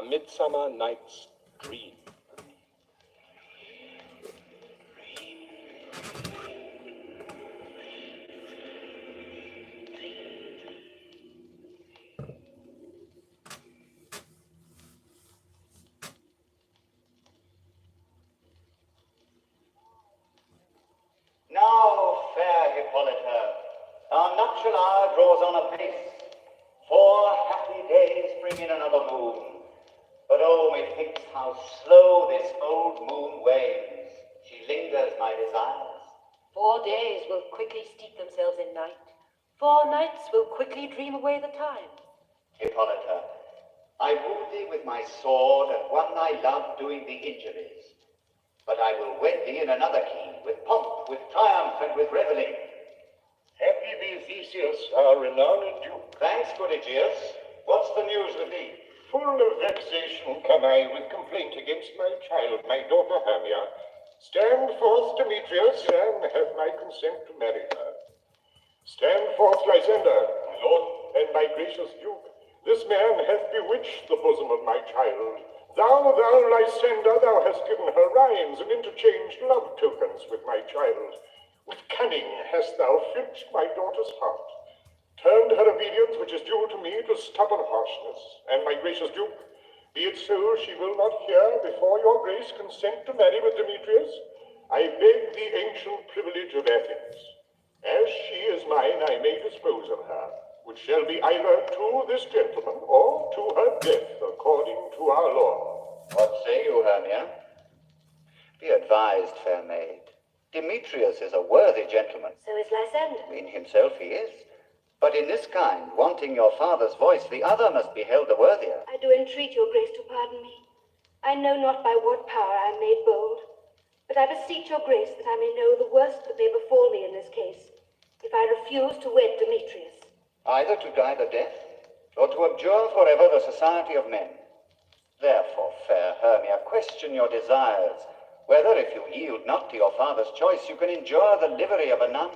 A Midsummer Night's Dream. Now, fair Hippolyta, our nuptial hour draws on apace. 4 happy days bring in another moon. But oh, methinks how slow this old moon wanes. She lingers my desires. 4 days will quickly steep themselves in night. 4 nights will quickly dream away the time. Hippolyta, I wooed thee with my sword and won thy love doing thee injuries. But I will wed thee in another key, with pomp, with triumph, and with revelling. Happy be Theseus, our renowned Duke. Thanks, good Aegeus. What's the news with thee? Full of vexation come I with complaint against my child, my daughter Hermia. Stand forth, Demetrius, and have my consent to marry her. Stand forth, Lysander, my lord, and my gracious Duke. This man hath bewitched the bosom of my child. Thou, Lysander, thou hast given her rhymes and interchanged love tokens with my child. With cunning hast thou filched my daughter's heart, turned her obedience, which is due to me, to stubborn harshness. And my gracious Duke, be it so she will not hear before your grace consent to marry with Demetrius, I beg the ancient privilege of Athens. As she is mine, I may dispose of her, which shall be either to this gentleman or to her death, according to our law. What say you, Hermia? Be advised, fair maid. Demetrius is a worthy gentleman. So is Lysander. In himself he is. But in this kind, wanting your father's voice, the other must be held the worthier. I do entreat your grace to pardon me. I know not by what power I am made bold, but I beseech your grace that I may know the worst that may befall me in this case, if I refuse to wed Demetrius. Either to die the death, or to abjure forever the society of men. Therefore, fair Hermia, question your desires, whether, if you yield not to your father's choice, you can endure the livery of a nun.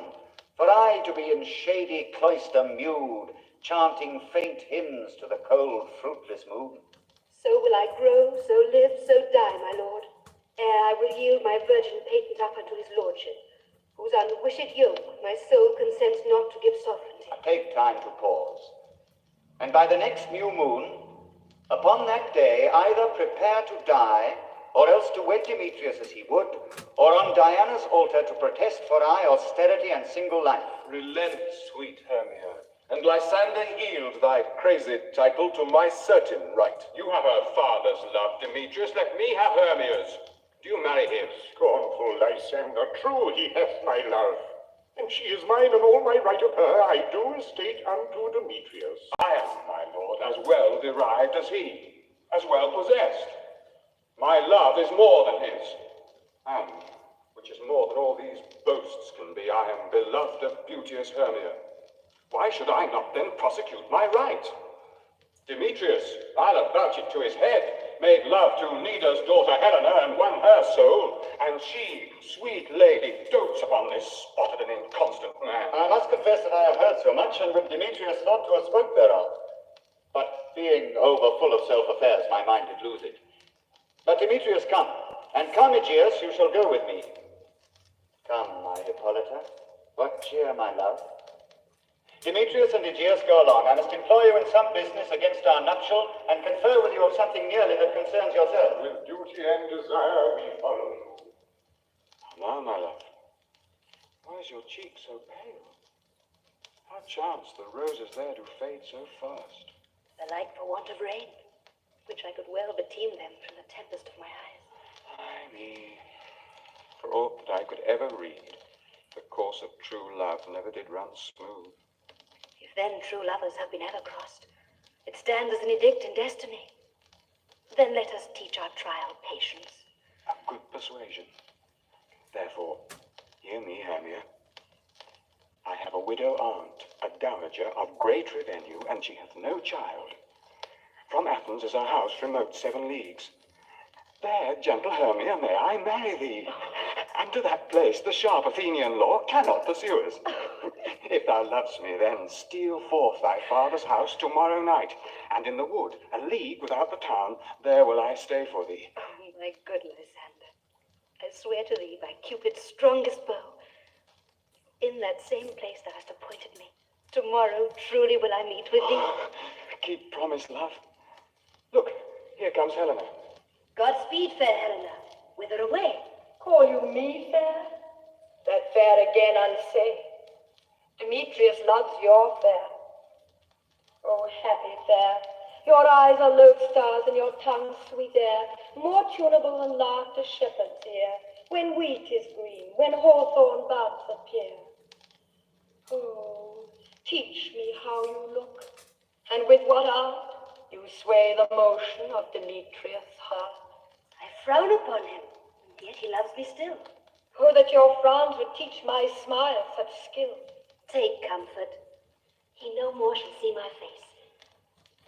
For I to be in shady cloister mewed, chanting faint hymns to the cold, fruitless moon. So will I grow, so live, so die, my lord, ere I will yield my virgin patent up unto his lordship, whose unwished yoke my soul consents not to give sovereignty. Take time to pause, and by the next new moon, upon that day, either prepare to die, or else to wed Demetrius as he would, or on Diana's altar to protest for aye austerity and single life. Relent, sweet Hermia, and Lysander yield thy crazy title to my certain right. You have her father's love, Demetrius. Let me have Hermia's. Do you marry him? Scornful Lysander, true he hath my love, and she is mine, and all my right of her I do estate unto Demetrius. I am, my lord, as well derived as he, as well possessed. My love is more than his, and, which is more than all these boasts can be, I am beloved of beauteous Hermia. Why should I not then prosecute my right? Demetrius, I'll avouch it to his head, made love to Nida's daughter Helena and won her soul, and she, sweet lady, dotes upon this spotted and inconstant man. I must confess that I have heard so much, and with Demetrius thought to have spoke thereof. But being over full of self-affairs, my mind did lose it. But Demetrius, come, and come, Aegeus, you shall go with me. Come, my Hippolyta, what cheer, my love? Demetrius and Aegeus, go along. I must employ you in some business against our nuptial, and confer with you of something nearly that concerns yourself. With duty and desire we follow you. Now, my love, why is your cheek so pale? How chance the roses there do fade so fast? Alike for want of rain, which I could well beteem them from the tempest of my eyes. Ay me, for aught that I could ever read, the course of true love never did run smooth. If then true lovers have been ever crossed, it stands as an edict in destiny. Then let us teach our trial patience. A good persuasion. Therefore, hear me, Hermia. I have a widow aunt, a dowager of great revenue, and she hath no child. From Athens is our house remote 7 leagues. There, gentle Hermia, may I marry thee, and to that place the sharp Athenian law cannot pursue us. If thou lovest me, then steal forth thy father's house tomorrow night, and in the wood, a league without the town, there will I stay for thee. Oh, my good Lysander, I swear to thee by Cupid's strongest bow, in that same place thou hast appointed me, tomorrow truly will I meet with thee. Keep promise, love. Look, here comes Helena. Godspeed, fair Helena. Whither away? Call you me fair? That fair again unsay. Demetrius loves your fair. Oh, happy fair. Your eyes are lodestars and your tongue sweet air, more tunable than laughter shepherds hear, when wheat is green, when hawthorn buds appear. Oh, teach me how you look, and with what art you sway the motion of Demetrius' heart. I frown upon him, and yet he loves me still. Oh, that your frowns would teach my smile such skill. Take comfort. He no more shall see my face.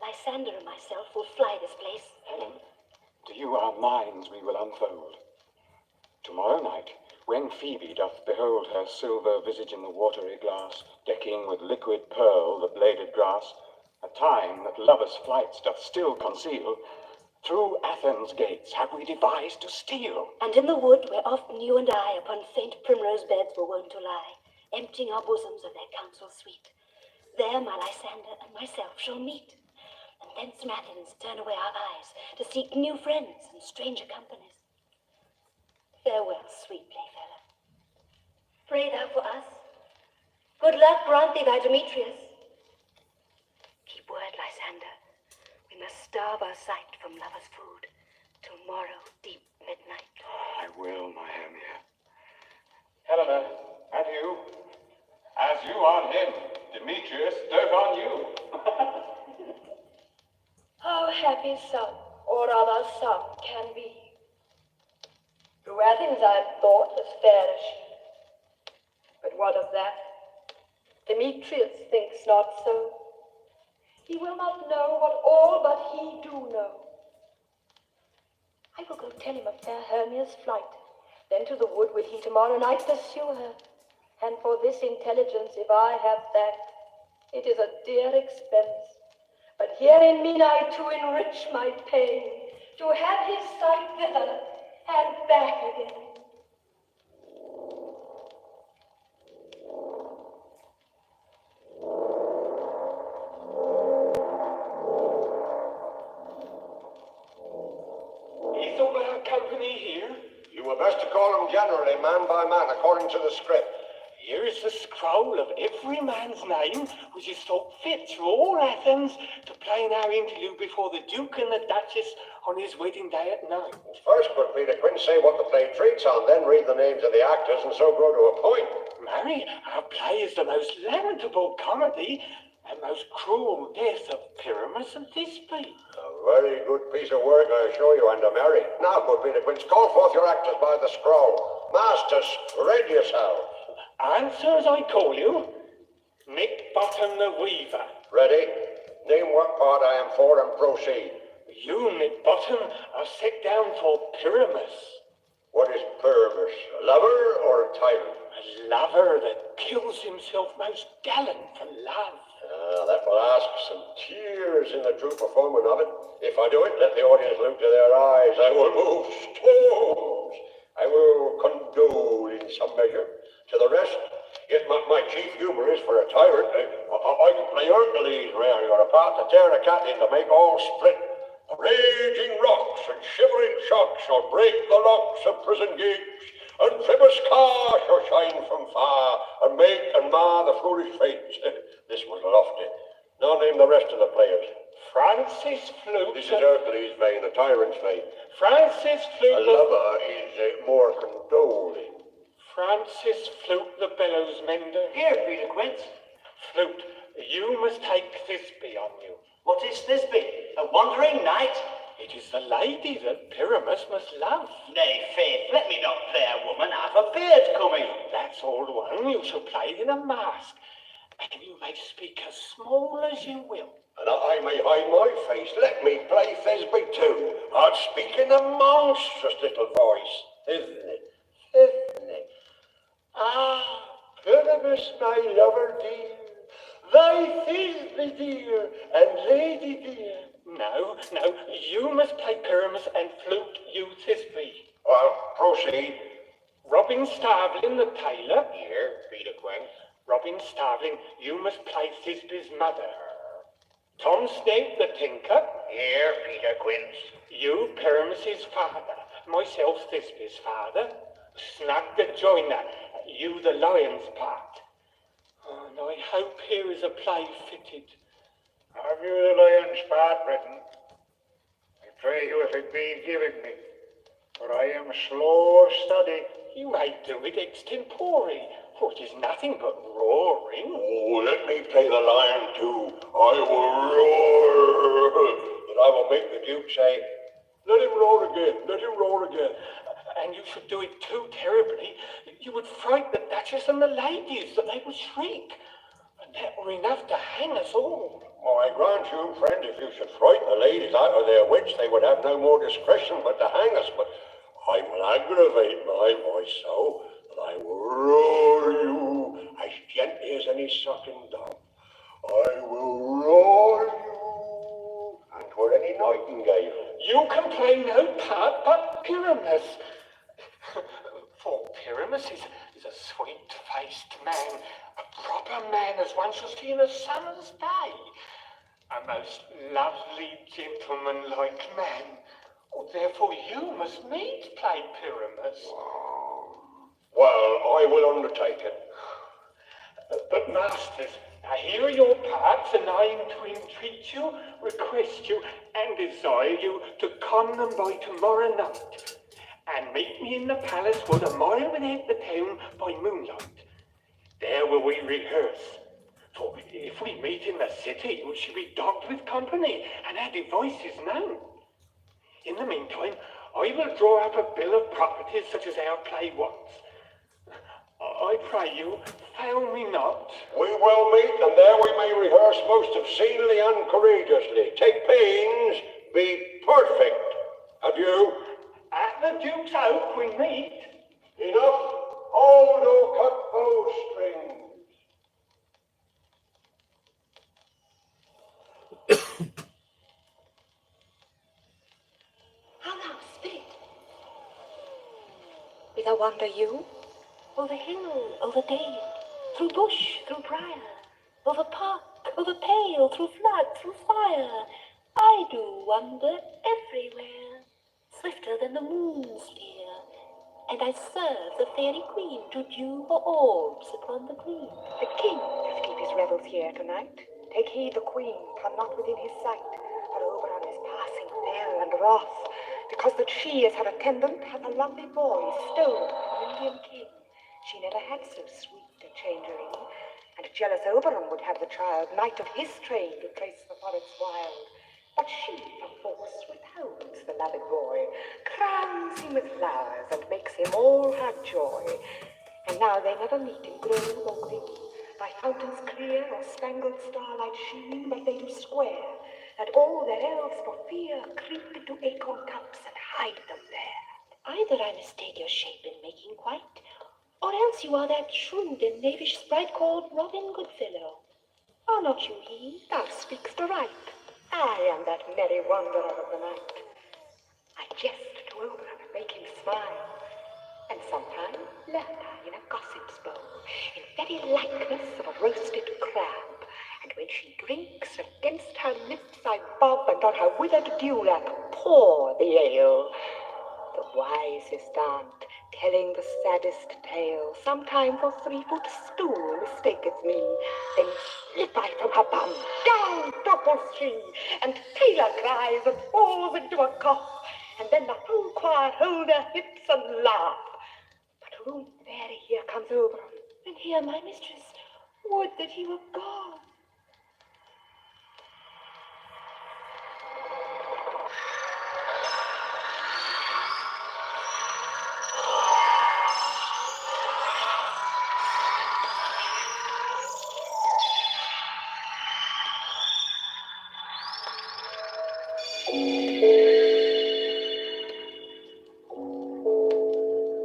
Lysander and myself will fly this place. Helen, to you our minds we will unfold. Tomorrow night, when Phoebe doth behold her silver visage in the watery glass, decking with liquid pearl the bladed grass, a time that lovers' flights doth still conceal, through Athens' gates have we devised to steal. And in the wood where often you and I upon faint primrose beds were wont to lie, emptying our bosoms of their counsel sweet, there my Lysander and myself shall meet, and thence from Athens turn away our eyes to seek new friends and stranger companies. Farewell, sweet playfellow. Pray thou for us. Good luck grant thee thy Demetrius. Keep word, Lysander. We must starve our sight from lovers' food till morrow deep midnight. I will, my Hermia. Helena, and you? As you on him, Demetrius dote on you. How happy some, or other some, can be. To Athens I thought as fair as she. But what of that? Demetrius thinks not so. He will not know what all but he do know. I will go tell him of fair Hermia's flight. Then to the wood will he tomorrow night pursue her. And for this intelligence, if I have that, it is a dear expense. But herein mean I to enrich my pain, to have his sight thither and back again. Is all our company here? You were best to call them generally, man by man, according to the script. Here is the scroll of every man's name, which is thought fit through all Athens to play in our interlude before the Duke and the Duchess on his wedding day at night. First, good Peter Quinn, say what the play treats on, then read the names of the actors, and so grow to a point. Marry, our play is the most lamentable comedy and most cruel death of Pyramus and Thisbe. A very good piece of work, I assure you, and a merry. Now, good Peter Quinn, call forth your actors by the scroll. Masters, ready yourselves. Answer as I call you. Nick Bottom the Weaver. Ready? Name what part I am for and proceed. You, Nick Bottom, are set down for Pyramus. What is Pyramus? A lover or a tyrant? A lover that kills himself most gallant for love. That will ask some tears in the true performance of it. If I do it, let the audience look to their eyes. I will move stones. I will condole in some measure. To the rest, yet my chief humor is for a tyrant. I can play Hercules, really, or a part to tear a cat in to make all split. Raging rocks and shivering shocks shall break the locks of prison gates, and Phoebus' car shall shine from far, and make and mar the foolish fates. This was lofty. Now name the rest of the players. Francis Flute. This is Hercules' vein, a tyrant's vein. Francis Flute. A lover is more condoling. Francis Flute the bellows mender. Here, Peter Quince. Flute, you must take Thisbe on you. What is Thisbe? A wandering knight? It is the lady that Pyramus must love. Nay, faith, let me not play a woman. I've a beard coming. That's all one. You shall play in a mask, and you may speak as small as you will. And I may hide my face. Let me play Thisbe too. I'd speak in a monstrous little voice. Thisbe, Thisbe. Ah, Pyramus Pyramus, my lover dear, thy Thisbe dear, and lady dear. No, you must play Pyramus and flute you Thisbe. Well, proceed. Robin Starveling the tailor. Here, Peter Quinn. Robin Starveling, you must play Thisbe's mother. Tom Snake the tinker. Here, Peter Quince. You Pyramus's father. Myself Thisbe's father. Snug the joiner. You the lion's part. Oh, and I hope here is a play fitted. Have you the lion's part written? I pray you if it be given me, for I am slow of study. You may do it extempore, for it is nothing but roaring. Oh, let me play the lion too. I will roar. But I will make the Duke say, let him roar again, let him roar again. And you should do it too terribly. You would fright the Duchess and the ladies, that they would shriek. And that were enough to hang us all. Oh, I grant you, friend, if you should frighten the ladies out of their wits, they would have no more discretion but to hang us. But I will aggravate my voice so that I will roar you as gently as any sucking dove. I will roar you, and 'twere any nightingale. You can play no part but Pyramus. For Pyramus is a sweet-faced man, a proper man as one shall see in a summer's day. A most lovely gentleman-like man. Oh, therefore you must needs play Pyramus. Well, I will undertake it. But masters, now here are your parts, and I am to entreat you, request you, and desire you to come them by tomorrow night, and meet me in the palace wood a mile without the town by moonlight. There will we rehearse. For if we meet in the city, we shall be dogged with company, and our device is known. In the meantime, I will draw up a bill of properties such as our play wants. I pray you, fail me not. We will meet, and there we may rehearse most obscenely and courageously. Take pains, be perfect. Adieu. At the Duke's Oak we meet. Enough. Hold, O cut bowstrings. How now, spirit? Whither wander you? Over hill, over dale, through bush, through briar, over park, over pale, through flood, through fire. I do wander everywhere, swifter than the moon's spear, and I serve the fairy queen to dew her orbs upon the green. The king doth keep his revels here tonight. Take heed the queen come not within his sight. Her Oberon is passing fell and wrath, because that she, as her attendant, hath a lovely boy stolen from an Indian king. She never had so sweet a changeling, and jealous Oberon would have the child, knight of his train, to trace the forest wild. But she, perforce, withholds the loved boy, crowns him with flowers, and makes him all her joy. And now they never meet in grove or green, by fountains clear or spangled starlight sheen, but they do square, that all their elves for fear creep into acorn cups and hide them there. Either I mistake your shape in making quite, or else you are that shrewd and knavish sprite called Robin Goodfellow. Are not you he? Thou speak'st aright. I am that merry wanderer of the night. I jest to Oberon and make him smile, and sometime lurk I in a gossip's bowl, in very likeness of a roasted crab. And when she drinks, against her lips I bob, and on her withered dewlap pour the ale. The wisest aunt, telling the saddest tale, sometime for 3-foot stool mistaketh me. Then slip I from her bum, down topples she, and Taylor cries and falls into a cough, and then the whole choir hold their hips and laugh. But room fairy, here comes Oberon. And here, my mistress, would that he were gone.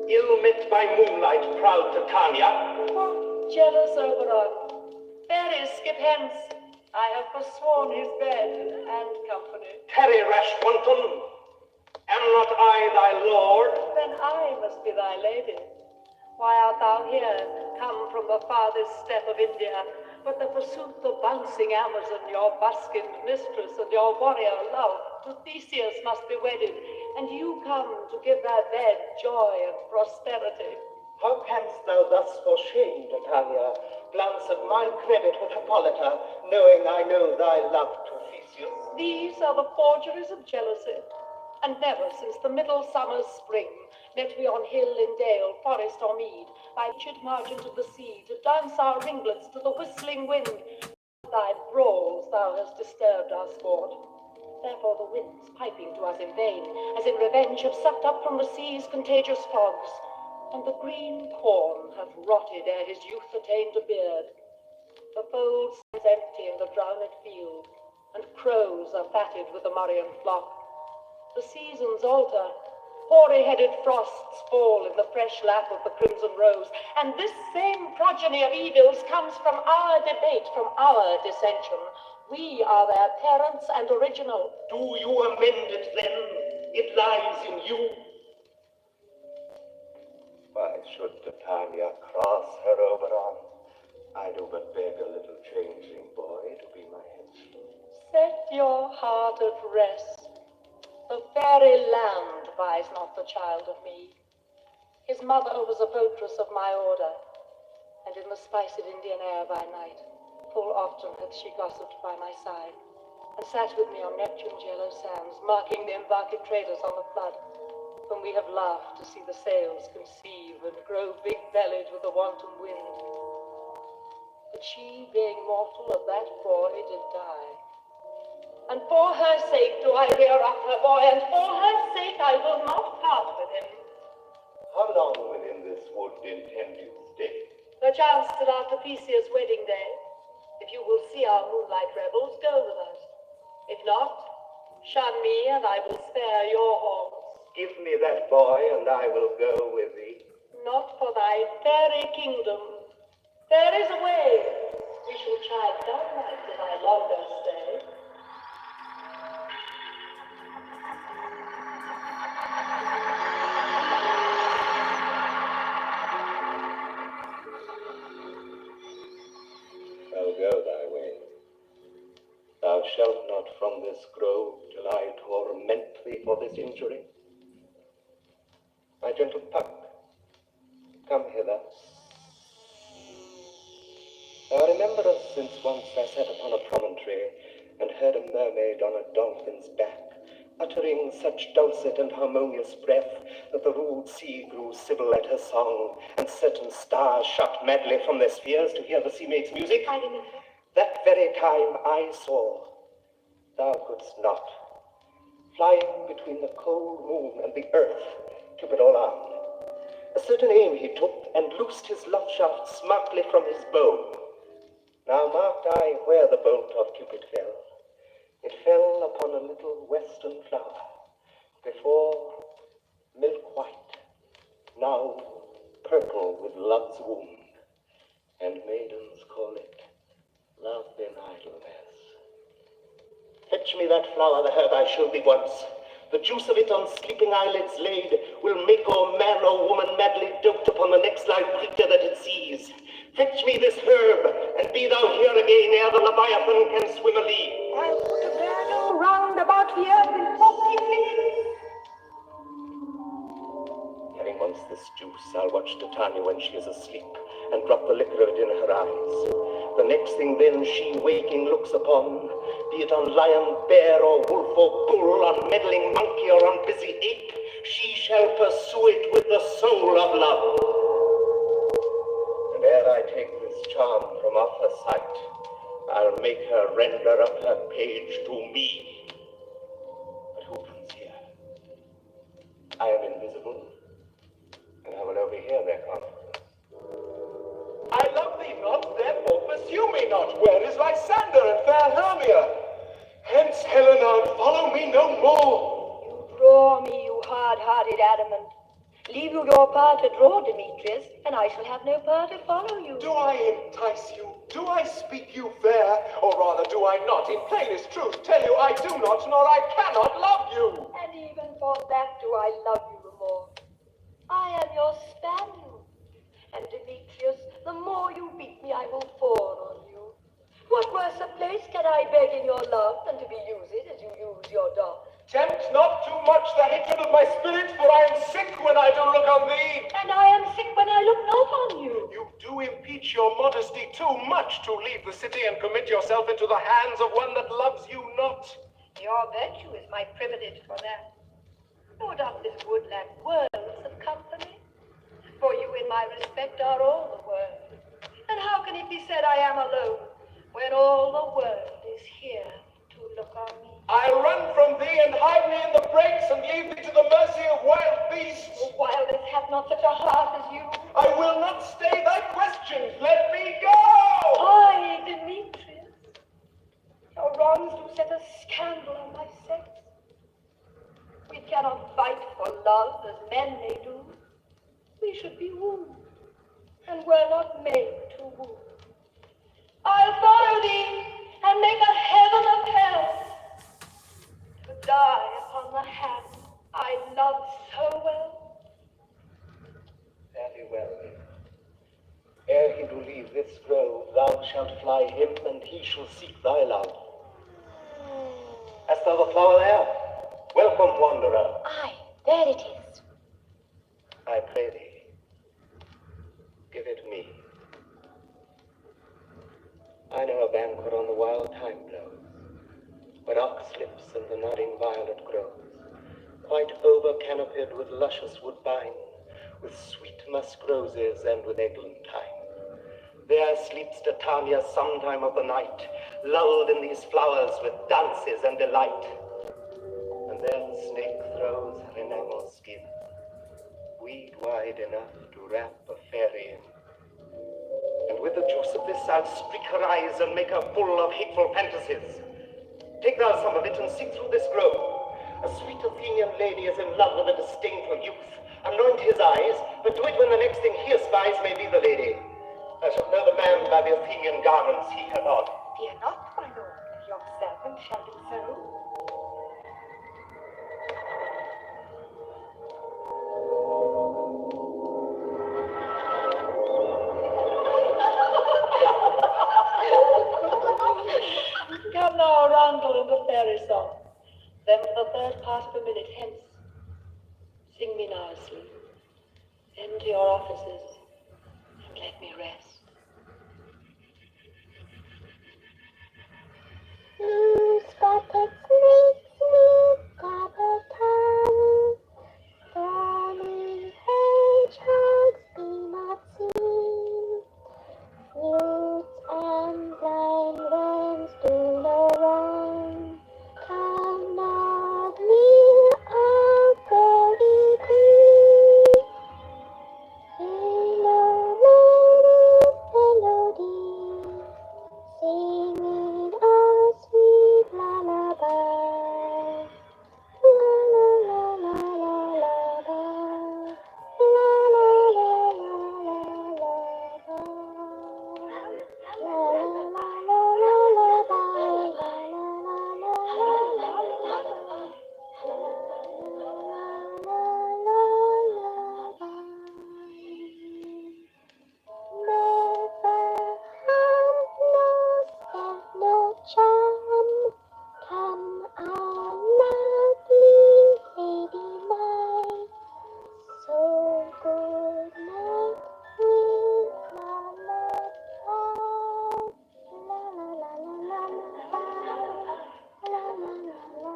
Ill met by moonlight, proud Titania. Jealous Oberon, fairies, skip hence. I have forsworn his bed and company. Tarry, rash wanton. Am not I thy lord? Then I must be thy lady. Why art thou here, come from the farthest steppe of India, but the forsooth the bouncing Amazon, your buskined mistress and your warrior love, to Theseus must be wedded, and you come to give their bed joy and prosperity. How canst thou thus for shame, Titania, glance at my credit with Hippolyta, knowing I know thy love to Theseus? These are the forgeries of jealousy, and never since the middle summer's spring met we on hill and dale, forest or mead, by chid margent of the sea, to dance our ringlets to the whistling wind. Thy brawls thou hast disturbed our sport. Therefore the winds, piping to us in vain, as in revenge have sucked up from the sea's contagious fogs, and the green corn hath rotted ere his youth attained a beard. The fold stands empty in the drowned field, and crows are fatted with the Marian flock. The seasons alter, hoary-headed frosts fall in the fresh lap of the crimson rose, and this same progeny of evils comes from our debate, from our dissension. We are their parents and original. Do you amend it then? It lies in you. Why should Titania cross her Oberon? I do but beg a little changeling boy to be my henchman. Set your heart at rest. The fairy land buys not the child of me. His mother was a votress of my order, and in the spiced Indian air by night, full often hath she gossiped by my side, and sat with me on Neptune's yellow sands, marking the embarked traders on the flood, when we have laughed to see the sails conceive and grow big-bellied with the wanton wind. But she, being mortal, of that boy did die. And for her sake do I rear up her boy, and for her sake I will not part with him. How long within this wood intend you stay? Perchance till after Theseus' wedding day. If you will see our moonlight revels, go with us. If not, shun me, and I will spare your halls. Give me that boy, and I will go with thee. Not for thy fairy kingdom. There is a way. We shall chide downright if I longer stay. Go thy way. Thou shalt not from this grove till I torment thee for this injury. My gentle Puck, come hither. Thou rememberest since once I sat upon a promontory and heard a mermaid on a dolphin's back, uttering such dulcet and harmonious breath that the rude sea grew sibyl at her song, and certain stars shot madly from their spheres to hear the sea maid's music. I remember. That very time I saw, thou couldst not, flying between the cold moon and the earth, Cupid all armed. A certain aim he took, and loosed his love shaft smartly from his bow. Now marked I where the bolt of Cupid fell. It fell upon a little western flower, before milk white, now purple with love's wound, and maidens call it love in idleness. Fetch me that flower, the herb I showed thee once. The juice of it on sleeping eyelids laid will make or man or woman madly dote upon the next live creature that it sees. Fetch me this herb, and be thou here again ere the Leviathan can swim a league. I'll put a girdle round about the earth in 40 feet. Having once this juice, I'll watch Titania when she is asleep, and drop the liquor of it in her eyes. The next thing then she waking looks upon, be it on lion, bear, or wolf, or bull, on meddling monkey, or on busy ape, she shall pursue it with the soul of love. And ere I take this charm from off her sight, I'll make her render up her page to me. But who comes here? I am invisible, and I will overhear their conference. I love thee not, therefore pursue me not. Where is Lysander and fair Hermia? Hence, Helena, and follow me no more. You draw me, you hard-hearted adamant. Leave you your power to draw, Demetrius, and I shall have no power to follow you. Do I entice you? Do I speak you fair? Or rather, do I not, in plainest truth, tell you I do not, nor I cannot love you? And even for that do I love you the more. I am your spaniel. And Demetrius, the more you beat me, I will fall on you. What worse a place can I beg in your love than to be used as you use your dog? Tempt not too much the hatred of my spirit, for I am sick when I do look on thee. And I am sick when I look not on you. You do impeach your modesty too much to leave the city and commit yourself into the hands of one that loves you not. Your virtue is my privilege for that. No doubt this would lack worlds of company. For you in my respect are all the world. And how can it be said I am alone, when all the world is here to look on me? I'll run from thee and hide me in the brakes and leave thee to the mercy of wild beasts. The wildest hath not such a heart as you. I will not stay thy questions. Let me go! I, Demetrius, your wrongs do set a scandal on my sex. We cannot fight for love as men may do. We should be wooed, and were not made to woo. I'll follow thee, and make a heaven of hell, to die upon the hand I loved so well. Very well. Ere he do leave this grove, thou shalt fly him, and he shall seek thy love. Hast thou the flower there? Welcome, wanderer. Aye, there it is. I pray thee, give it me. I know a banquet on the wild thyme blows, where oxlips and the nodding violet grows, quite over-canopied with luscious woodbine, with sweet musk roses and with eglantine. There sleeps Titania sometime of the night, lulled in these flowers with dances and delight. And there the snake throws her enamel skin, weed wide enough to wrap a fairy in. And with the juice of this I'll streak her eyes and make her full of hateful fantasies. Take thou some of it and seek through this grove. A sweet Athenian lady is in love with a disdainful youth. Anoint his eyes, but do it when the next thing he espies may be the lady. I shall know the man by the Athenian garments he hath on. Fear not, my lord, your servant shall do so. Come now, Randall, in the fairy song. Then for the third part of a minute hence. Sing me now asleep. Then to your offices, and let me rest. Blue-spotted snakes with gobble tongue, thorny hedgehogs be not seen, flutes and blind worms do no wrong. Come not near our fairy queen. Hello, melody, singing a sweet lullaby. La la la la la la la. La la la la la la la. La la la la lullaby. La la la la lullaby. Never had no spell, no charm. Come our lovely lady mine. So good night with lullaby. La la la la lullaby. La la la la lullaby.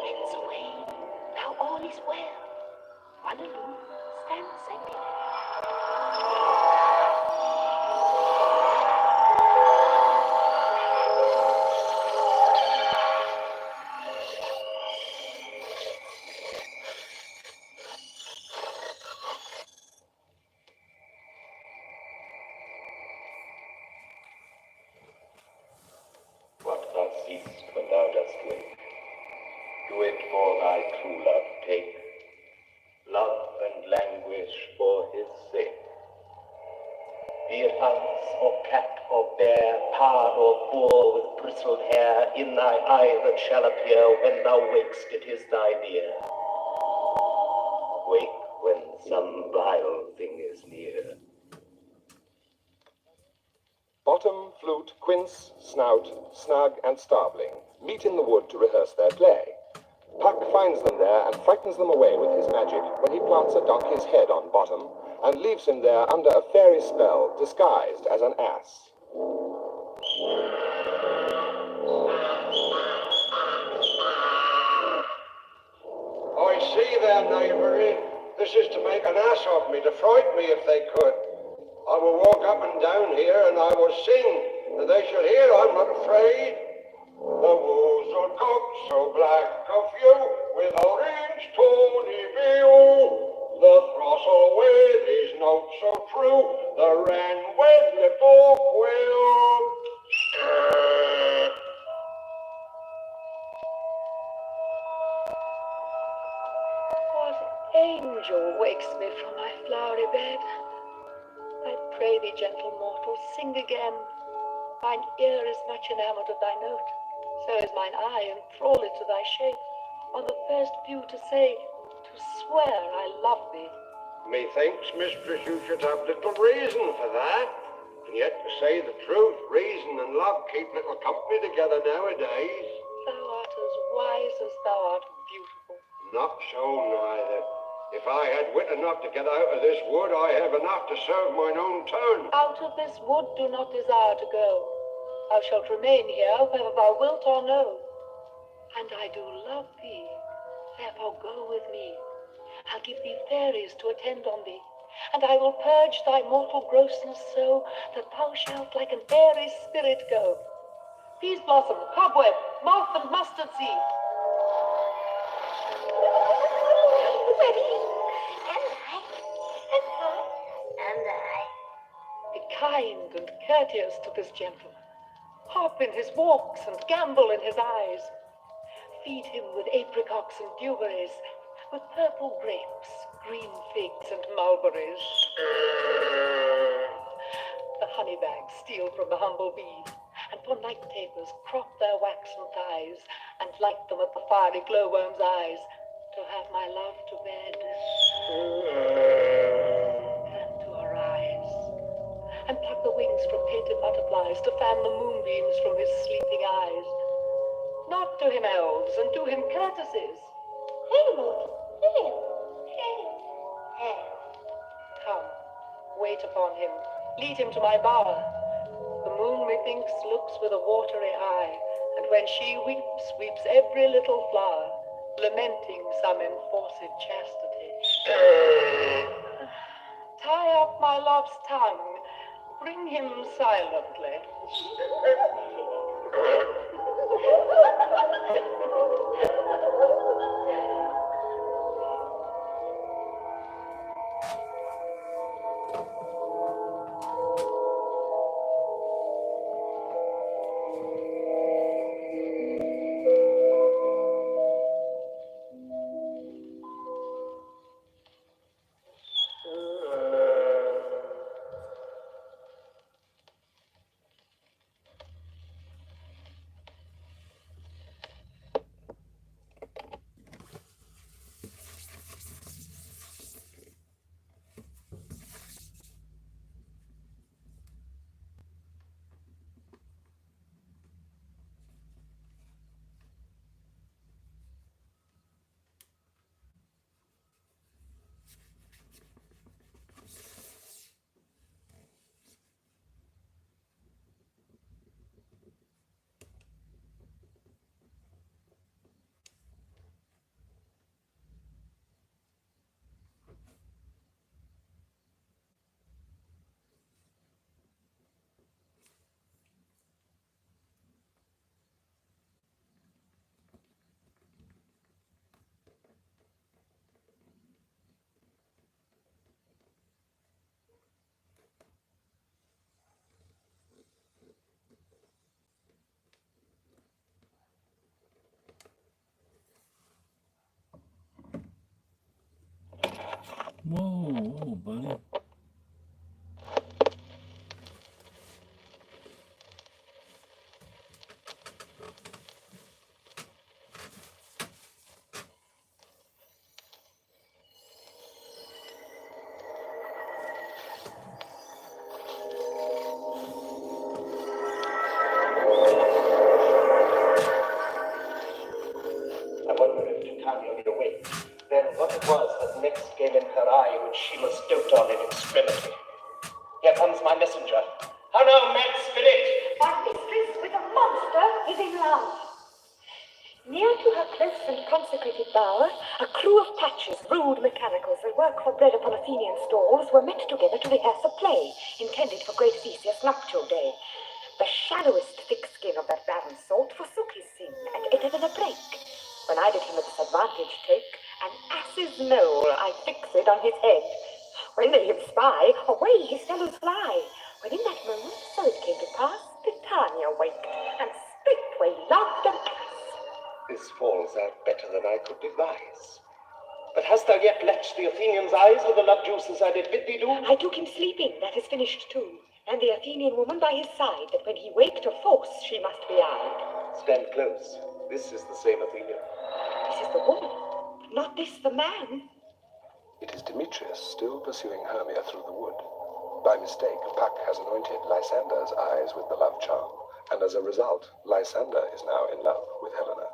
It's away. Now all is well. Run along, stand sentinel. for thy true love take, love and languish for his sake. Be it ounce or cat or bear, pard or boar with bristled hair, in thy eye that shall appear when thou wakest, it is thy dear. Wake when some vile thing is near. Bottom, flute, quince, snout, snug, and starbling meet in the wood to rehearse their play. Puck finds them there and frightens them away with his magic when he plants a donkey's head on Bottom and leaves him there under a fairy spell, disguised as an ass. I see their knavery. This is to make an ass of me, to fright me if they could. I will walk up and down here, and I will sing, and they shall hear I'm not afraid. The wolves are cocked so black of you, with orange tawny view. The throstle with his note so true, the wren with little quill. What angel wakes me from my flowery bed? I pray thee, gentle mortal, sing again. Mine ear is much enamoured of thy note, so is mine eye enthralled to thy shape. On the first view to say, to swear I love thee. Methinks, mistress, you should have little reason for that. And yet, to say the truth, reason and love keep little company together nowadays. Thou art as wise as thou art beautiful. Not so neither. If I had wit enough to get out of this wood, I have enough to serve mine own turn. Out of this wood do not desire to go. Thou shalt remain here, whether thou wilt or no. And I do love thee, therefore go with me. I'll give thee fairies to attend on thee, and I will purge thy mortal grossness so that thou shalt like an airy spirit go. Peas blossom, cobweb, moth, and mustard seed. Be kind and courteous to this gentleman. Hop in his walks and gambol in his eyes. Feed him with apricots and dewberries, with purple grapes, green figs, and mulberries. The honey bags steal from the humble bee, and for night tapers crop their waxen thighs, and light them at the fiery glowworm's eyes, to have my love to bed. Turn to her eyes, and pluck the wings from painted butterflies, to fan the moonbeams from his sleeping eyes. Nod to him, elves, and do him courtesies. Hail, hail, hail. Come, wait upon him, lead him to my bower. The moon, methinks, looks with a watery eye, and when she weeps, weeps every little flower, lamenting some enforced chastity. Tie up my love's tongue, bring him silently. Whoa, buddy. I wonder if Titania be awake. Then what it was that next came in her eye which she must dote on in extremity. Here comes my messenger. How now, mad spirit? My mistress with a monster is in love. Near to her close and consecrated bower, a crew of patches, rude mechanicals that work for bread upon Athenian stalls, were met together to rehearse a play intended for great Theseus' nuptial day. The shallowest thick skin of that barren sort forsook his sin and entered in a break. When I did him a disadvantage take, an ass's knoll I fixed on his head. When they him spy, away his fellows fly. When in that moment, so it came to pass, Titania waked, and straightway loved an ass. This falls out better than I could devise. But hast thou yet latched the Athenian's eyes with the love juices I did bid thee do? I took him sleeping, that is finished too, and the Athenian woman by his side, that when he waked of force she must be eyed. Stand close. This is the same Athenian. This is the woman, not this the man. It is Demetrius still pursuing Hermia through the wood. By mistake, Puck has anointed Lysander's eyes with the love charm, and as a result, Lysander is now in love with Helena.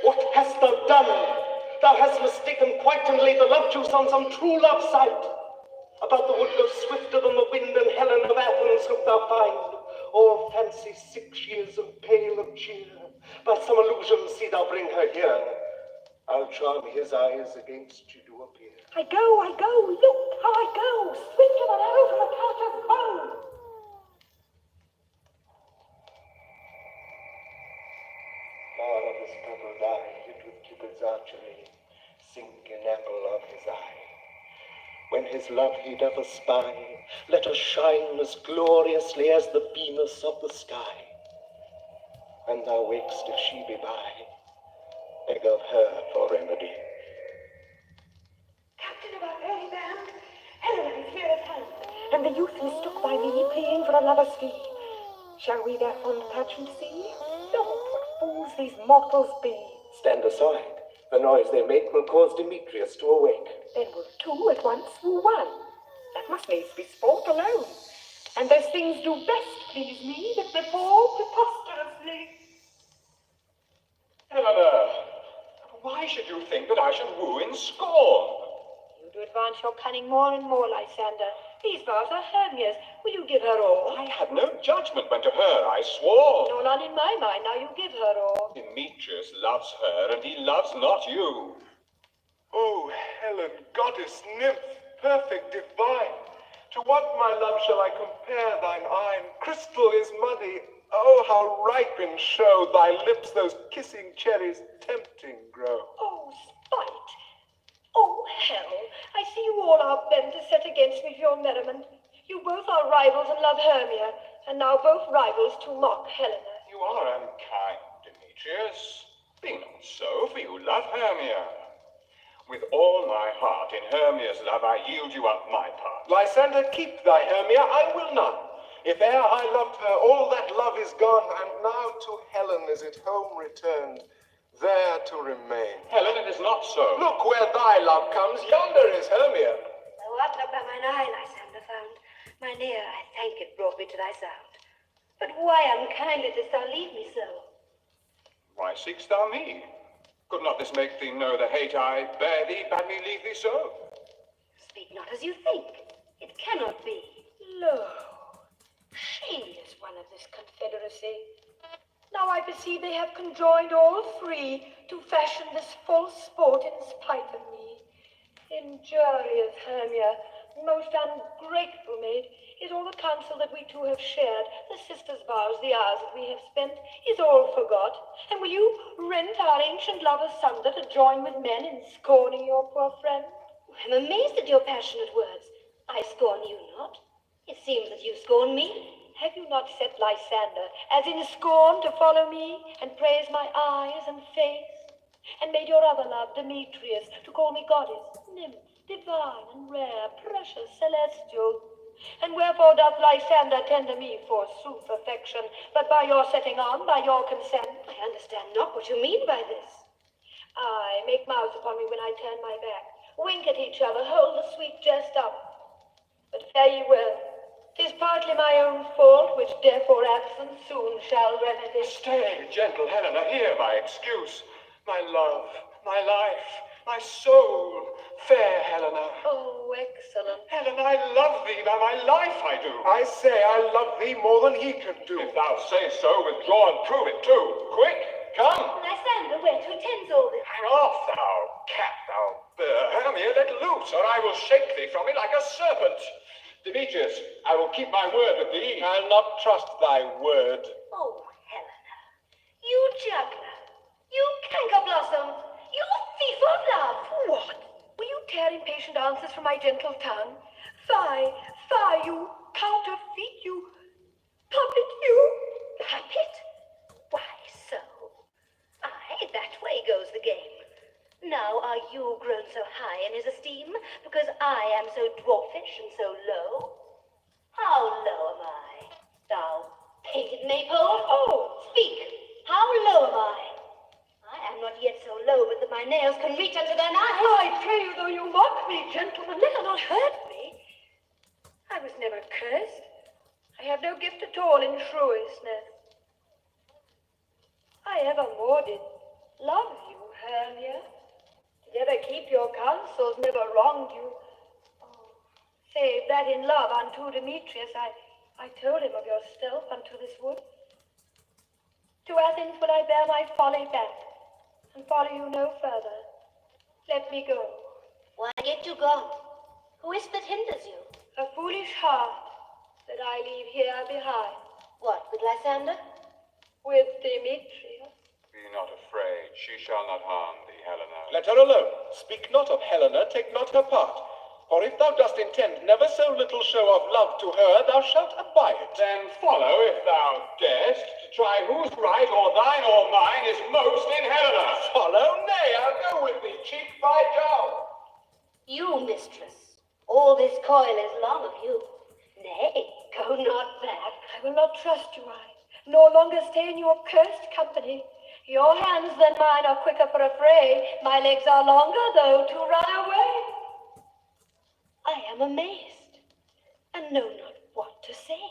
What hast thou done? Thou hast mistaken quite and laid the love juice on some true love sight. About the wood go swifter than the wind, and Helen of Athens look thou find. All fancy sick she is and pale of cheer. By some illusion see thou bring her here. I'll charm his eyes against you do appear. I go, look how I go, swifter than arrow from a Tartar's bow. Flower of his purple dye, hid with Cupid's archery, sink in apple of his eye. When his love he doth espy, let her shine as gloriously as the beamers of the sky. When thou wakest, if she be by, beg of her for remedy. Captain of our early band, Helena is here at hand, and the youth mistook by me, pleading for a lover's fee. Shall we their fond pageant see? Lord, what fools these mortals be! Stand aside. The noise they make will cause Demetrius to awake. Then will two at once woo one. That must needs be sport alone. And those things do best please me that before preposterously. Helena, why should you think that I should woo in scorn? You do advance your cunning more and more, Lysander. These vows are Hermia's. Will you give her all? I had no judgment when to her I swore. No, none in my mind. Now you give her all. Demetrius loves her, and he loves not you. Oh, Helen, goddess, nymph, perfect, divine, to what, my love, shall I compare thine eyne? Crystal is muddy. Oh, how ripe in show thy lips, those kissing cherries, tempting grow. Oh, spite! Oh, hell! I see you all are bent to set against me for your merriment. You both are rivals and love Hermia, and now both rivals to mock Helena. You are unkind, Demetrius. Be not so, for you love Hermia. With all my heart in Hermia's love, I yield you up my part. Lysander, keep thy Hermia, I will not. If e'er I loved her, all that love is gone, and now to Helen is it home returned, there to remain. Helen, it is not so. Look where thy love comes, yonder is Hermia. What not by mine eye, Lysander, found. Mine ear, I thank it, brought me to thy sound. But why unkindly didst thou leave me so? Why seek'st thou me? Could not this make thee know the hate I bear thee, bade me leave thee so? Speak not as you think. It cannot be. Lo, she is one of this confederacy. Now I perceive they have conjoined all three to fashion this false sport in spite of me. Injurious Hermia, most ungrateful maid, is all the counsel that we two have shared, the sisters' vows, the hours that we have spent, is all forgot. And will you rent our ancient love asunder to join with men in scorning your poor friend? I am amazed at your passionate words. I scorn you not. It seems that you scorn me. Have you not set Lysander, as in scorn, to follow me and praise my eyes and face? and made your other love, Demetrius, to call me goddess, nymph, divine and rare, precious, celestial. And wherefore doth Lysander tender me, forsooth, affection, but by your setting on, by your consent? I understand not what you mean by this. Aye, make mouths upon me when I turn my back, wink at each other, hold the sweet jest up. But fare ye well. 'Tis partly my own fault, which death or absence soon shall remedy. Stay, gentle Helena, hear my excuse. My love, my life, my soul, fair Helena. Oh, excellent. Helena, I love thee, by my life I do. I say I love thee more than he can do. If thou say so, withdraw and prove it too. Quick, come. Lysander, where to attend all this? Hang off, thou cat, thou bird. Hermia, let loose, or I will shake thee from me like a serpent. Demetrius, I will keep my word with thee. I'll not trust thy word. Oh, Helena, you juggler, you canker blossom, you thief of love. What? Will you tear impatient answers from my gentle tongue? Fie, fie, you counterfeit, you puppet, you. Puppet? Why so? Aye, that way goes the game. Now are you grown so high in his esteem, because I am so dwarfish and so low? How low am I, thou painted maypole? Oh! Speak, how low am I? I am not yet so low but that my nails can reach unto thine eyes. I pray you, though you mock me, gentlemen, let her not hurt me. I was never cursed. I have no gift at all in shrewdness. I evermore did love you, Hermia. Did ever keep your counsels, never wronged you. Oh, save that in love unto Demetrius, I told him of your stealth unto this wood. To Athens will I bear my folly back, and follow you no further. Let me go. Why get you gone? Who is that hinders you? A foolish heart that I leave here behind. What, with Lysander? With Demetrius. Be not afraid, she shall not harm thee, Helena. Let her alone. Speak not of Helena, take not her part. For if thou dost intend never so little show of love to her, thou shalt abide. Then follow, if thou darest, to try whose right, or thine or mine, is most in Helena. Follow? Nay, I'll go with thee, cheek by jowl. You, mistress, all this coil is long of you. Nay, go not back. I will not trust you, nor longer stay in your cursed company. Your hands than mine are quicker for a fray. My legs are longer, though, to run away. I am amazed, and know not what to say.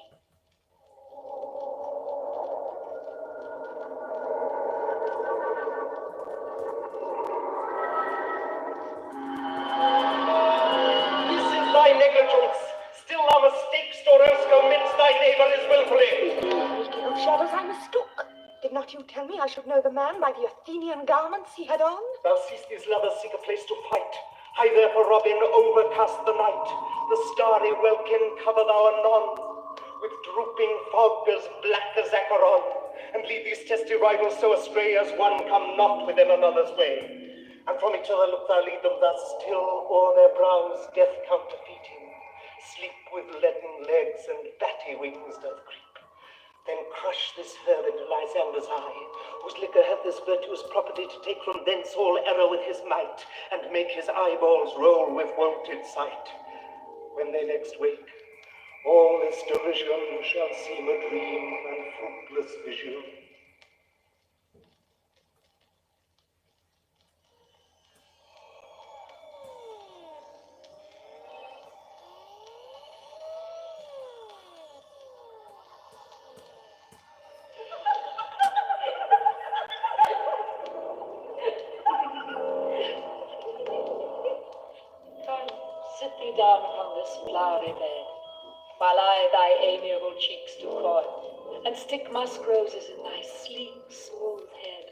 This is thy negligence. Still thou mistakest, or else commits thy neighbour willfully. Speaking of shadows, I mistook. Did not you tell me I should know the man by the Athenian garments he had on? Thou seest these lovers seek a place to fight. Hie therefore, Robin, overcast the night. The starry welkin cover thou anon, with drooping fog as black as Acheron, and lead these testy rivals so astray as one come not within another's way. And from each other look thou lead them thus, till o'er their brows death counterfeiting, sleep with leaden legs and batty wings doth creep. Then crush this herb into Lysander's eye, whose liquor hath this virtuous property to take from thence all error with his might, and make his eyeballs roll with wonted sight. When they next wake, all this derision shall seem a dream and fruitless vision. Sit thee down upon this flowery bed, while I thy amiable cheeks do coy, and stick musk roses in thy sleek, smooth head,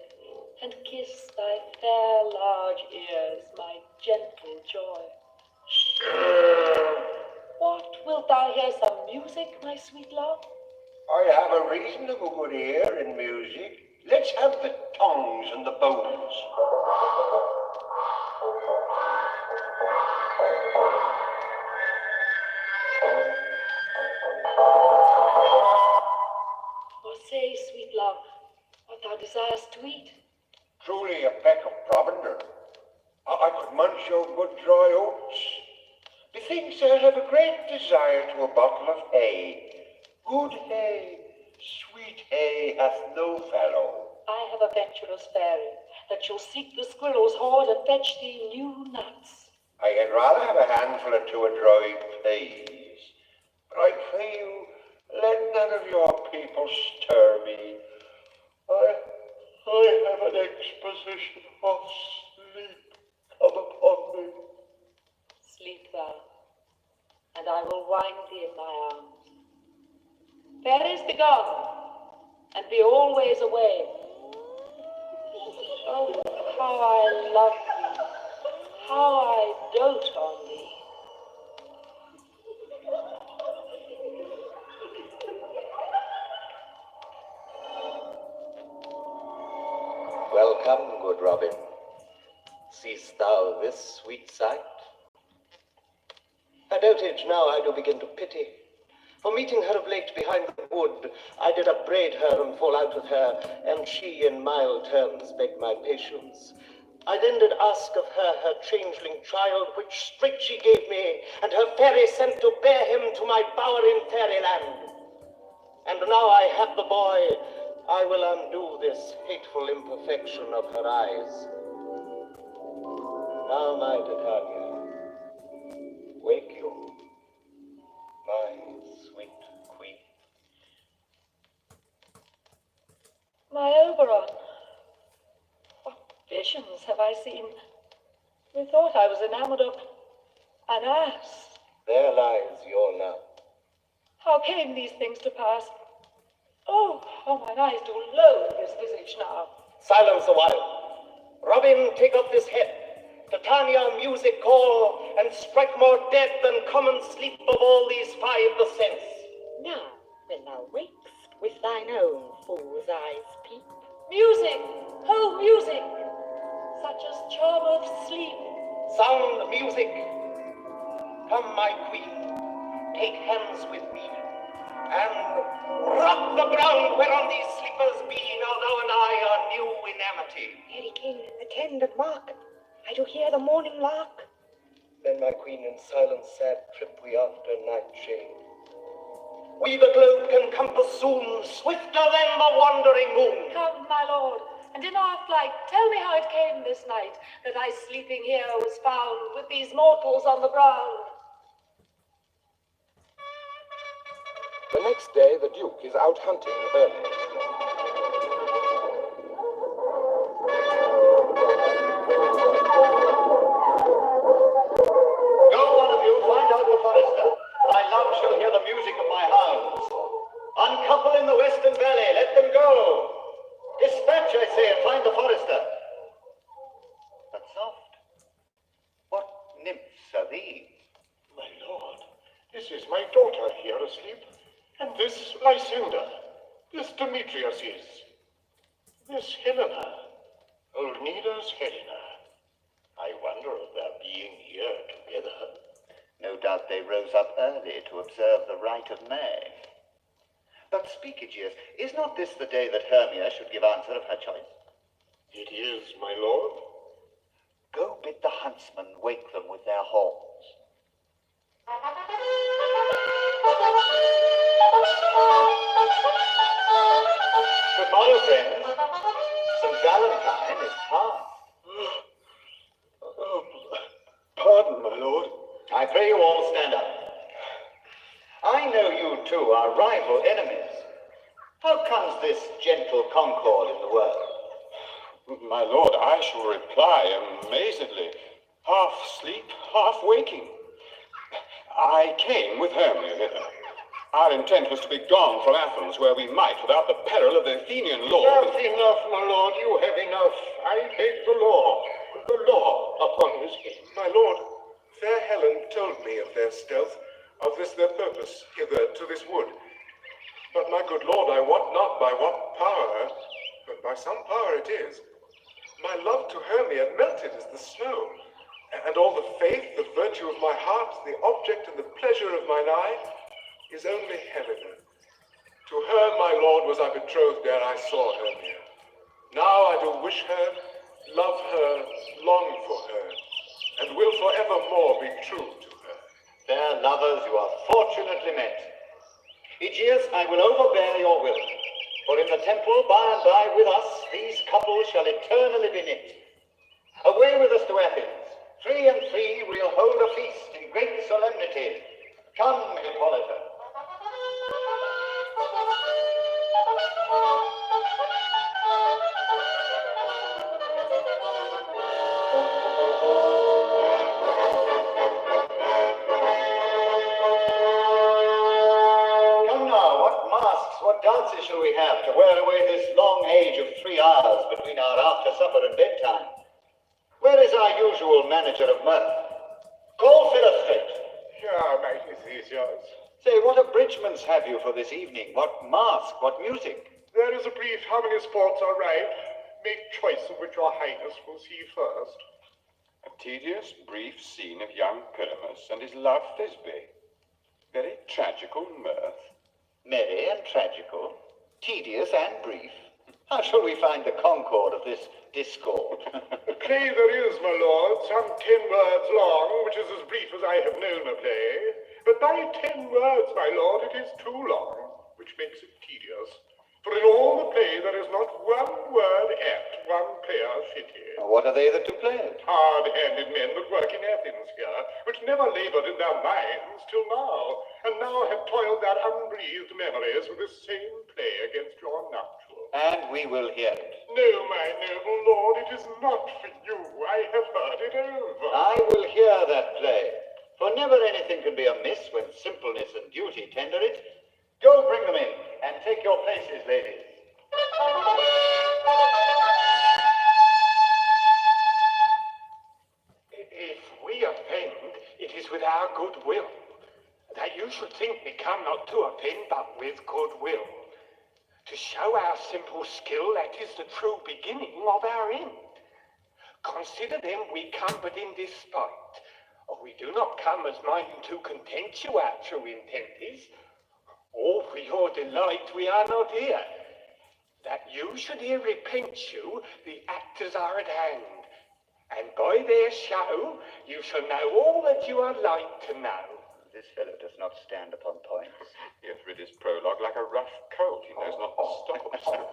and kiss thy fair, large ears, my gentle joy. What, wilt thou hear some music, my sweet love? I have a reasonable good ear in music. Let's have the tongs and the bones. Or say, sweet love, what thou desirest to eat. Truly a peck of provender. I could munch your good dry oats. Methinks I have a great desire to a bottle of hay. Good hay, sweet hay hath no fellow. I have a venturous fairy that shall seek the squirrel's hoard and fetch thee new nuts. I had rather have a handful or two of dried peas. But I pray you, let none of your people stir me. I have an exposition of sleep come upon me. Sleep thou, and I will wind thee in my arms. Fairies, be gone, and be always away. Oh, how I love thee, how I dote on thee. Welcome, good Robin. Seest thou this sweet sight? Her dotage now I do begin to pity. For meeting her of late behind the wood, I did upbraid her and fall out with her, and she in mild terms begged my patience. I then did ask of her changeling child, which straight she gave me, and her fairy sent to bear him to my bower in fairyland. And now I have the boy, I will undo this hateful imperfection of her eyes. Now, my Titania, wake you, my sweet queen. My Oberon, what visions have I seen? Methought I was enamored of an ass. There lies your love. How came these things to pass? Oh, how mine eyes do loathe his visage now. Silence a while. Robin, take up this head. Titania, music call, and strike more dead than common sleep of all these five the sense. Now, when thou wakest, with thine own fool's eyes peep. Music, oh music, such as charmeth sleep. Sound music. Come, my queen, take hands with me, and rock the ground whereon these sleepers be, now thou and I are new in amity. Fairy king, attend and mark. I do hear the morning lark. Then, my queen, in silence sad trip we after night shade. We the globe can compass soon, swifter than the wandering moon. Come, my lord, and in our flight, tell me how it came this night that I sleeping here was found with these mortals on the ground. The next day, the Duke is out hunting early. Go, one of you, find out the forester. My love shall hear the music of my hounds. Uncouple in the western valley, let them go. Dispatch, I say, and find the forester. But soft, what nymphs are these? My lord, this is my daughter here asleep, and this Lysander, this Demetrius is, this Helena, old Nida's Helena. I wonder of their being here together. No doubt they rose up early to observe the rite of May. But speak, Aegeus, is not this the day that Hermia should give answer of her choice? It is, my lord. Go bid the huntsmen wake them with their horns. Good morrow, friends. St. Valentine is past. Pardon, my lord. I pray you all stand up. I know you two are rival enemies. How comes this gentle concord in the world? My lord, I shall reply amazedly, half sleep, half waking. I came with Hermia hither. Our intent was to be gone from Athens, where we might, without the peril of the Athenian law. Enough, my lord, you have enough. I hate the law upon his head. My lord, fair Helen told me of their stealth, of this their purpose hither to this wood. But my good lord, I wot not by what power, but by some power it is. My love to Hermia melted as the snow, and all the faith, the virtue of my heart, the object and the pleasure of mine eye, is only Helena. To her, my lord, was I betrothed ere I saw Hermia. Now I do wish her love her, long for her, and will forevermore be true to her. Fair lovers, you are fortunately met. Aegeus, I will overbear your will, for in the temple by and by with us these couples shall eternally be knit. Away with us to Athens. 3 and 3 we'll hold a feast in great solemnity. Come, Hippolyta. Come now, what masks, what dances shall we have to wear away this long age of 3 hours between our after supper and bedtime? Where is our usual manager of mirth? Call Philostrate. Here, my Theseus. Say, what abridgments have you for this evening? What mask, what music? There is a brief how many sports are right. Make choice of which your highness will see first. A tedious, brief scene of young Pyramus and his love Thisbe. Very tragical mirth. Merry and tragical, tedious and brief. How shall we find the concord of this discord? A play there is, my lord, some 10 words long, which is as brief as I have known a play. But by 10 words, my lord, it is too long, which makes it tedious. For in all the play there is not one word apt, one player fitted. What are they that do play it? Hard-handed men that work in Athens here, which never labored in their minds till now, and now have toiled their unbreathed memories with this same play against your nuptial. And we will hear it. No, my noble lord, it is not for you. I have heard it over. I will hear that play, for never anything can be amiss when simpleness and duty tender it. Go bring them in, and take your places, ladies. If we offend, it is with our good will. That you should think we come not to offend, but with good will. To show our simple skill, that is the true beginning of our end. Consider then we come but in despite. We do not come as minding to content you, our true intent is. Or for your delight we are not here. That you should here repent you, the actors are at hand. And by their show, you shall know all that you are like to know. This fellow does not stand upon points. He hath read his prologue like a rough colt. He knows not the stop.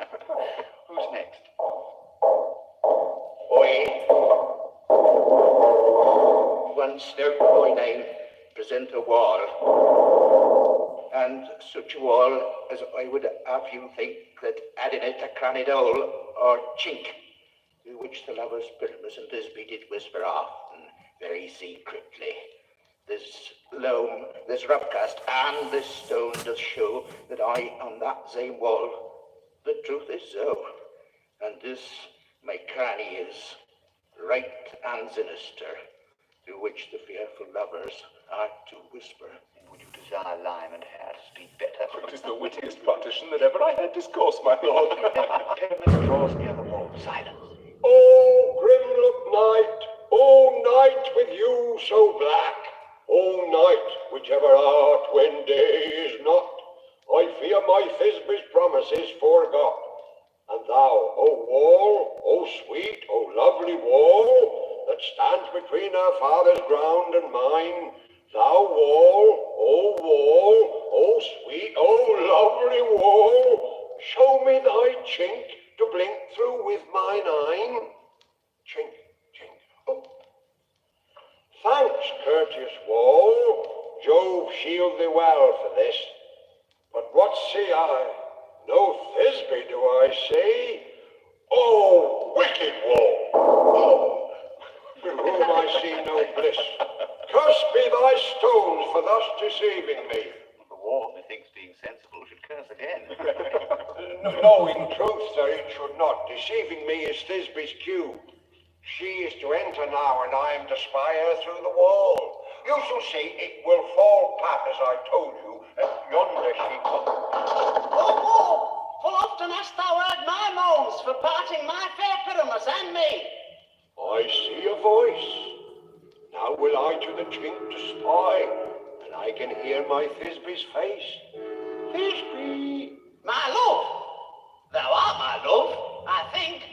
Who's next? One stout boy name present a wall, and such a wall as I would have you think that adding it a cranny hole or chink, which the lovers Pyramus and Thisbe did whisper often, very secretly. This loam, this rough cast, and this stone does show that I on that same wall, the truth is so, and this my cranny is, right and sinister, through which the fearful lovers are to whisper. Would you desire lime and hair to speak better? It is the wittiest partition that ever I heard discourse, my lord. Pyramus draws near the wall. Silence. Oh, grim-looked night, oh, night with you so black, oh, night, whichever art when day is not, I fear my Thisbe's promise is forgot. And thou, O wall, O sweet, O lovely wall, that stands between our father's ground and mine, thou wall, O sweet, O lovely wall, show me thy chink to blink through with mine eye. Chink, chink, oh. Thanks, courteous wall, Jove shield thee well for this. But what see I? No Thisbe do I see. Oh, wicked wall! Oh, with whom I see no bliss. Cursed be thy stones for thus deceiving me. The wall, methinks, being sensible, should curse again. No, in truth, sir, it should not. Deceiving me is Thisbe's cue. She is to enter now, and I am to spy her through the wall. You shall see, it will fall pat as I told you, and yonder she comes. Oh, wall, full often hast thou heard my moans for parting my fair Pyramus and me. I see a voice. Now will I to the chink to spy, and I can hear my Thisbe's face. Thisbe! My love, thou art my love, I think.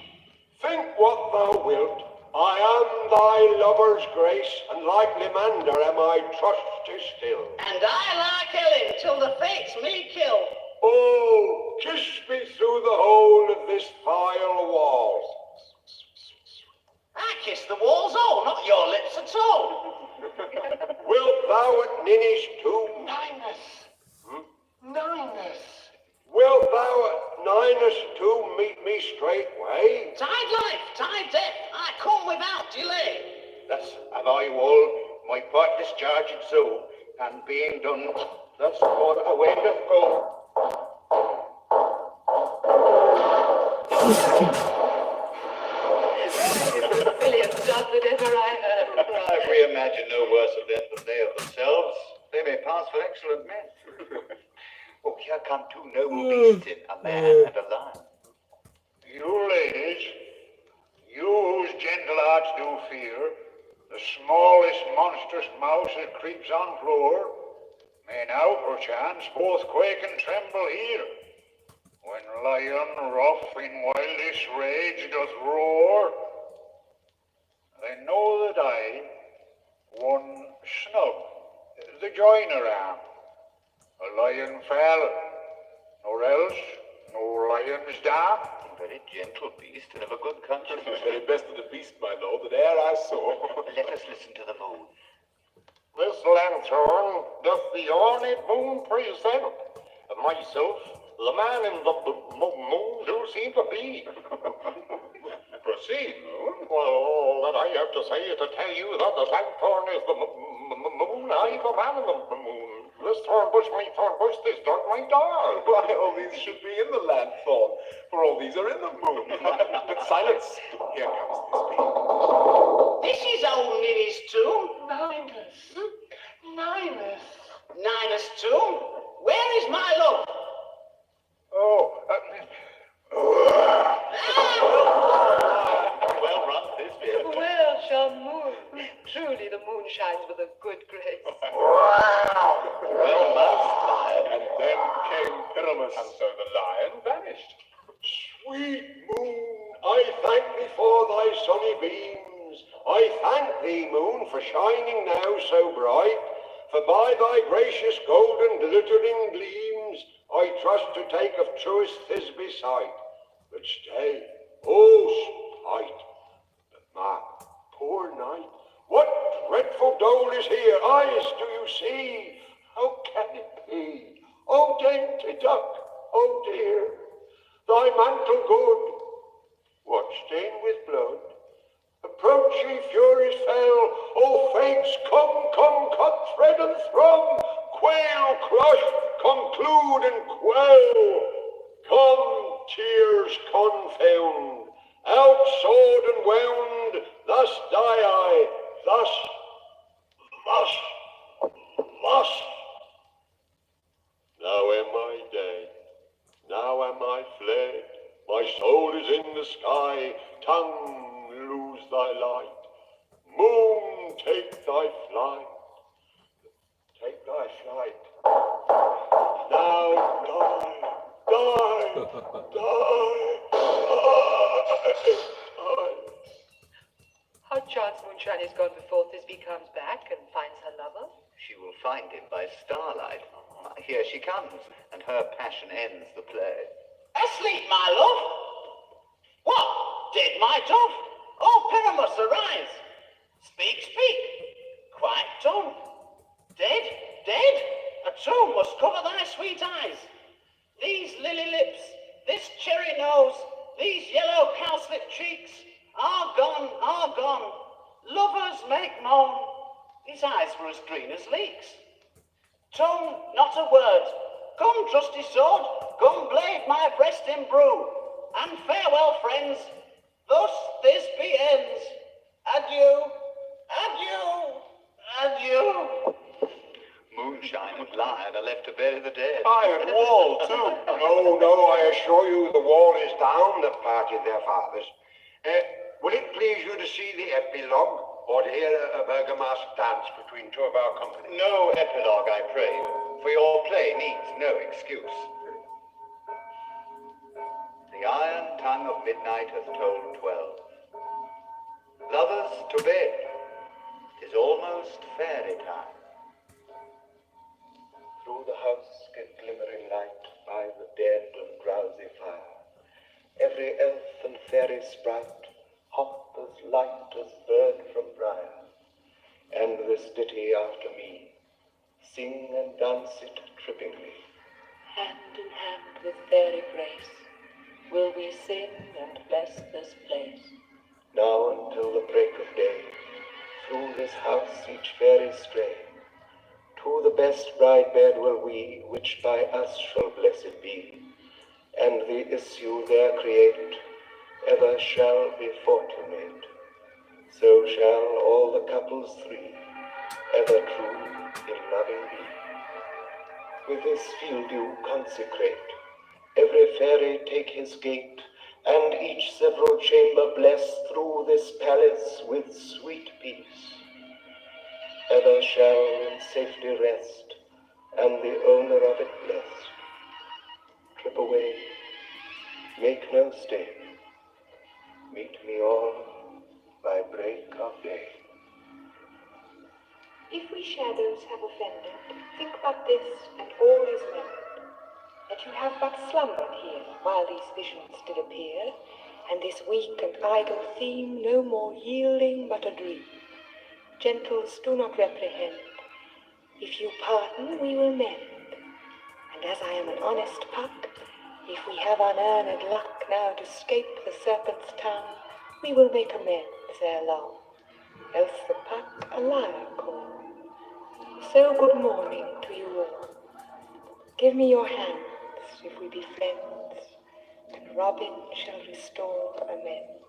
Thisbe! think what thou wilt. I am thy lover's grace, and like Limander am I trusty still. And I like Ellen till the fates me kill. Oh, kiss me through the hole of this vile wall. I kiss the walls all, not your lips at all. Wilt thou at Ninny's tomb? Ninus. Wilt thou at Ninus tomb meet me straightway? Tide life, tide death, I come without delay. Thus have I all my part discharged so, and being done, thus for away doth go. Silliest dog that ever I heard. If we imagine no worse of them than they of themselves, they may pass for excellent men. Oh, here come two noble beasts in, a man and a lion. You ladies, you whose gentle hearts do fear, the smallest monstrous mouse that creeps on floor, may now perchance both quake and tremble here, when lion rough in wildest rage doth roar. They know that I, one snub, the joiner am, a lion fell, nor else no lion's dam. A very gentle beast and of a good country. The very best of the beast, my lord, that e'er I saw. Let us listen to the moon. This lanthorn doth the ornate moon present. Myself, the man in the moon do seem to be. Proceed, moon. Well, all that I have to say is to tell you that the lanthorn is the moon, I the man in the moon. This thorn bush, my thorn bush, this dog, my dog. Why, all these should be in the lanthorn, for all these are in the moon. But silence, here comes this being. This is old Ninny's tomb. Ninus' tomb? Where is my love? Oh, Well run, Thisbe. Well, Shamoon, truly the moon shines with a good grace. Well masked, lion. and then came Pyramus. And so the lion vanished. Sweet moon, I thank thee for thy sunny beams. I thank thee, moon, for shining now so bright. For by thy gracious golden glittering gleams, I trust to take of truest Thisbe sight. But stay, oh spite, but my poor knight, what dreadful dole is here? Eyes, do you see? How can it be? Oh dainty duck, oh dear, thy mantle good, what stained with blood? Approach ye furies fell, O fates, come, cut thread and thrum, quail, crush, conclude and quell. Come, tears confound, out sword and wound, thus die I, thus. Now am I dead, now am I fled, my soul is in the sky, tongue, lose thy light. Moon, take thy flight. Take thy flight. Now die. How chance Moonshine has gone before Thisbe comes back and finds her lover? She will find him by starlight. Here she comes, and her passion ends the play. Asleep, my love. What? Dead, my dove? Oh, Pyramus, arise. Speak. Quiet tongue. Dead? A tomb must cover thy sweet eyes. These lily lips, this cherry nose, these yellow cowslip cheeks are gone. Lovers make moan. His eyes were as green as leeks. Tongue, not a word. Come, trusty sword, come blade my breast imbrue. And farewell, friends. Thus this be ends. Adieu. Moonshine and lion are left to bury the dead. Aye, and wall, too. No, I assure you the wall is down that parted their fathers. Will it please you to see the epilogue, or to hear a bergamasque dance between two of our company? No epilogue, I pray you, for your play needs no excuse. The iron tongue of midnight hath told 12. Lovers to bed, 'tis almost fairy time. Through the house get glimmering light by the dead and drowsy fire. Every elf and fairy sprite, hot as light as bird from briar. And this ditty after me, sing and dance it trippingly. Hand in hand with fairy grace, will we sing and bless this place. Now until the break of day, through this house each fairy stray. To the best bride bed will we, which by us shall blessed be, and the issue there create, ever shall be fortunate. So shall all the couples three, ever true in loving be. With this field you consecrate, every fairy take his gate, and each several chamber bless through this palace with sweet peace. Ever shall in safety rest, and the owner of it blessed. Trip away, make no stay, meet me all by break of day. If we shadows have offended, think but this, and all is mended, that you have but slumbered here, while these visions did appear, and this weak and idle theme no more yielding but a dream. Gentles, do not reprehend. If you pardon, we will mend. And as I am an honest puck, if we have unearned luck now to scape the serpent's tongue, we will make amends ere long, else the puck a liar call. So good morning to you all. Give me your hands, if we be friends, and Robin shall restore amends.